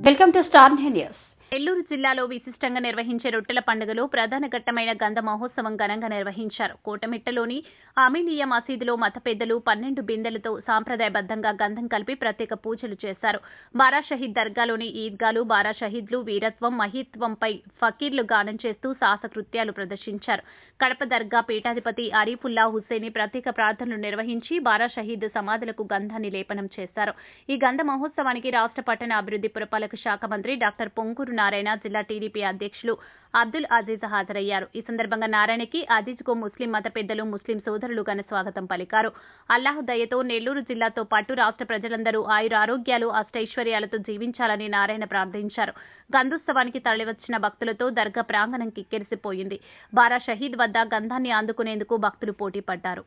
Welcome to star news. Nellore జిల్లాలో విశిష్టంగా నిర్వహించే రొట్టెల పండుగలో ప్రధాన ఘట్టమైన గంధ మహోత్సవం ఘనంగా నిర్వహించారు. కోటమిట్టలోని అమీనియా మసీదులో మత పెద్దలు 12 బిందెలతో సాంప్రదాయబద్దంగా గంధం కలిపి ప్రత్యేక పూజలు చేశారు. బారా షహీద్ దర్గాలోని ఈద్గాలు బారా షహీద్లు వీరత్వం మహిత్వంపై ఫకీర్లు గానం చేస్తూ సాహసకృత్యాలు ప్రదర్శించారు. కడప దర్గా పీఠాధిపతి అరీఫుల్లా హుస్సేని ప్రత్యేక ప్రార్థనలు నిర్వహించి బారా షహీద్ సమాధులకు గంధాన్ని లేపనం చేశారు. ఈ గంధ మహోత్సవానికి రాష్ట్ర పట్టణ అభివృద్ధి పురపాలక శాఖ మంత్రి డాక్టర్ పొంగూరు నారాయణ, జిల్లా టీడీపీ అధ్యక్షులు అబ్దుల్ అజీజ్ హాజరయ్యారు. ఈ సందర్భంగా నారాయణకి అజీజ్కు ముస్లిం మత పెద్దలు, ముస్లిం సోదరులు ఘన స్వాగతం పలికారు. అల్లాహ్ దయతో నెల్లూరు జిల్లాతో పాటు రాష్ట్ర ప్రజలందరూ ఆయురారోగ్యాలు, అష్టైశ్వర్యాలతో జీవించాలని నారాయణ ప్రార్థించారు. గంధోత్సవానికి తరలివచ్చిన భక్తులతో దర్గా ప్రాంగణం కిక్కిరిసిపోయింది. బారా షహీద్ వద్ద గంధాన్ని అందుకునేందుకు భక్తులు పోటీ పడ్డారు.